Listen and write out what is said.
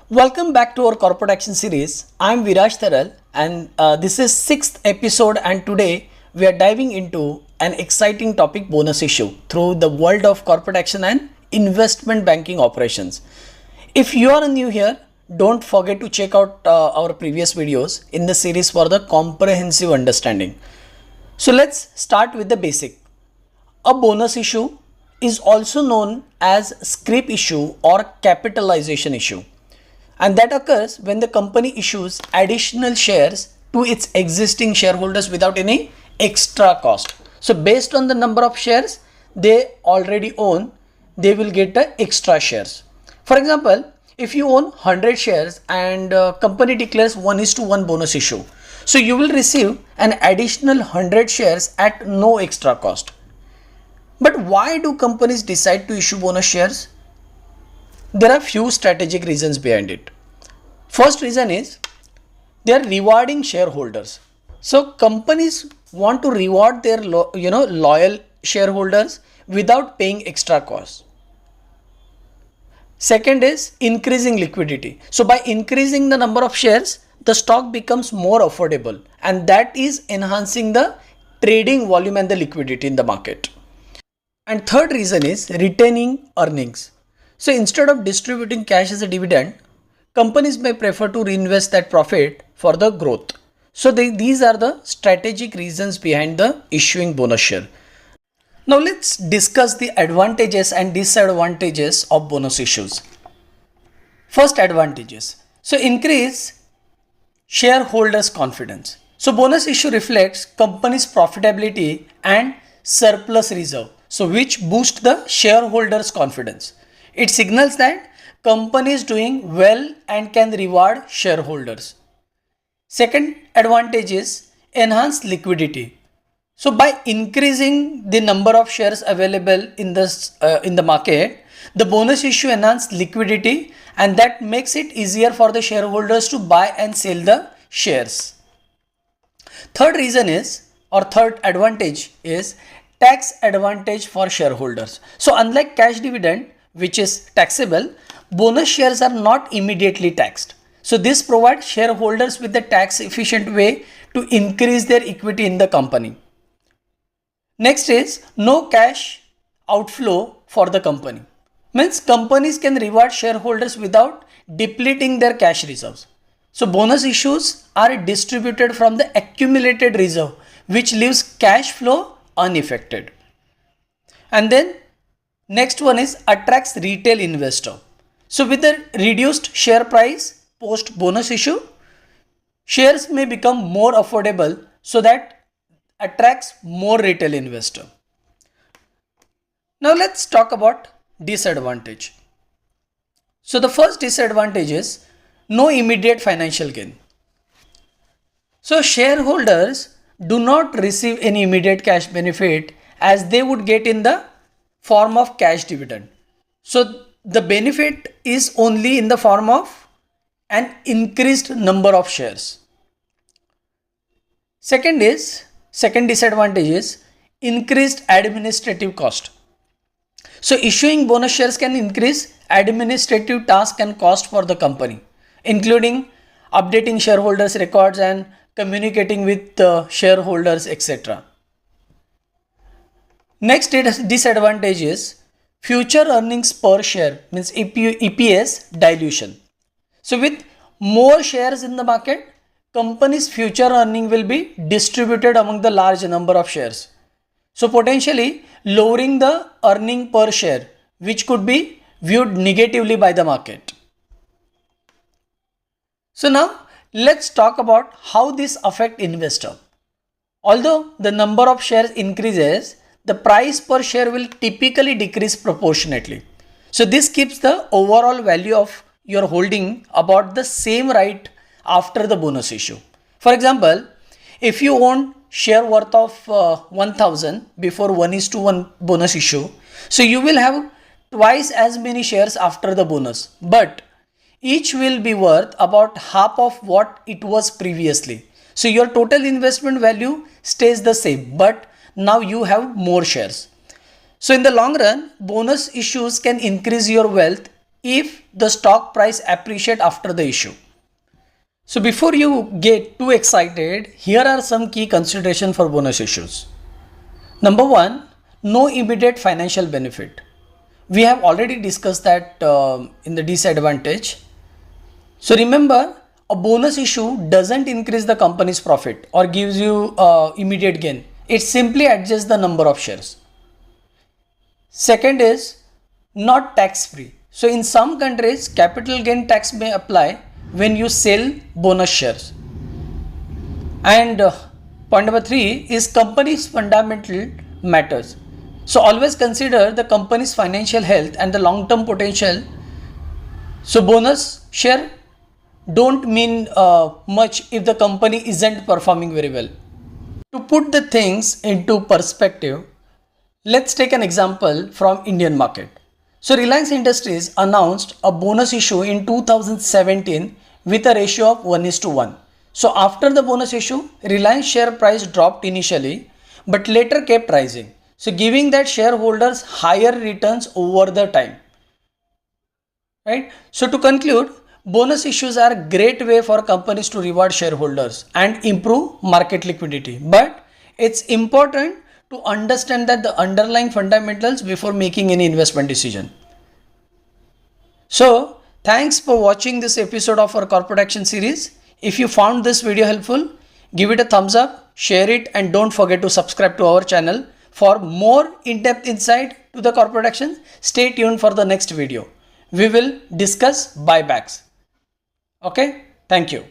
Welcome back to our corporate action series. I'm Viraj Taral and this is 6th episode, and today we are diving into an exciting topic, bonus issue through the world of corporate action and investment banking operations. If you are new here, don't forget to check out our previous videos in the series for the comprehensive understanding. So let's start with the basic. A bonus issue is also known as scrip issue or capitalization issue, and that occurs when the company issues additional shares to its existing shareholders without any extra cost. So based on the number of shares they already own, they will get the extra shares. For example, if you own 100 shares and company declares 1:1 bonus issue, so you will receive an additional 100 shares at no extra cost. But why do companies decide to issue bonus shares? There are few strategic reasons behind it. First reason is they are rewarding shareholders. So companies want to reward their loyal shareholders without paying extra costs. Second is increasing liquidity. So by increasing the number of shares, the stock becomes more affordable, and that is enhancing the trading volume and the liquidity in the market. And third reason is retaining earnings. So instead of distributing cash as a dividend, companies may prefer to reinvest that profit for the growth. So these are the strategic reasons behind the issuing bonus share. Now let's discuss the advantages and disadvantages of bonus issues. First, advantages. So increase shareholders' confidence. So bonus issue reflects company's profitability and surplus reserve, so which boost the shareholders' confidence. It signals that company is doing well and can reward shareholders. Second advantage is enhanced liquidity. So by increasing the number of shares available in the market, the bonus issue enhances liquidity, and that makes it easier for the shareholders to buy and sell the shares. Third advantage is tax advantage for shareholders. So unlike cash dividend, which is taxable, bonus shares are not immediately taxed. So this provides shareholders with a tax efficient way to increase their equity in the company. Next is no cash outflow for the company. Means companies can reward shareholders without depleting their cash reserves. So bonus issues are distributed from the accumulated reserve, which leaves cash flow unaffected. And then next one is attracts retail investor. So with the reduced share price post bonus issue, shares may become more affordable, so that attracts more retail investor. Now let's talk about disadvantage. So the first disadvantage is no immediate financial gain. So shareholders do not receive any immediate cash benefit as they would get in the form of cash dividend. So the benefit is only in the form of an increased number of shares. Second disadvantage is increased administrative cost. So issuing bonus shares can increase administrative task and cost for the company, including updating shareholders records and communicating with the shareholders, etc. Next disadvantage is future earnings per share, means EPS dilution. So with more shares in the market, company's future earning will be distributed among the large number of shares. So potentially lowering the earning per share, which could be viewed negatively by the market. So now let's talk about how this affects investor. Although the number of shares increases, the price per share will typically decrease proportionately. So this keeps the overall value of your holding about the same right after the bonus issue. For example, if you own share worth of 1000 before 1:1 bonus issue, so you will have twice as many shares after the bonus, but each will be worth about half of what it was previously. So your total investment value stays the same, but now you have more shares. So in the long run, bonus issues can increase your wealth if the stock price appreciate after the issue. So before you get too excited, here are some key considerations for bonus issues. Number one, no immediate financial benefit. We have already discussed that in the disadvantage. So remember, a bonus issue doesn't increase the company's profit or gives you immediate gain. It simply adjusts the number of shares. Second is not tax free. So in some countries, capital gain tax may apply when you sell bonus shares. And point number three is company's fundamental matters. So always consider the company's financial health and the long-term potential. So bonus share don't mean much if the company isn't performing very well. To put the things into perspective, let's take an example from Indian market. So Reliance Industries announced a bonus issue in 2017 with a ratio of 1:1. So after the bonus issue, Reliance share price dropped initially but later kept rising. So giving that shareholders higher returns over the time. Right? So to conclude, bonus issues are a great way for companies to reward shareholders and improve market liquidity. But it's important to understand that the underlying fundamentals before making any investment decision. So thanks for watching this episode of our corporate action series. If you found this video helpful, give it a thumbs up, share it, and don't forget to subscribe to our channel for more in-depth insight to the corporate action. Stay tuned for the next video. We will discuss buybacks. Okay, thank you.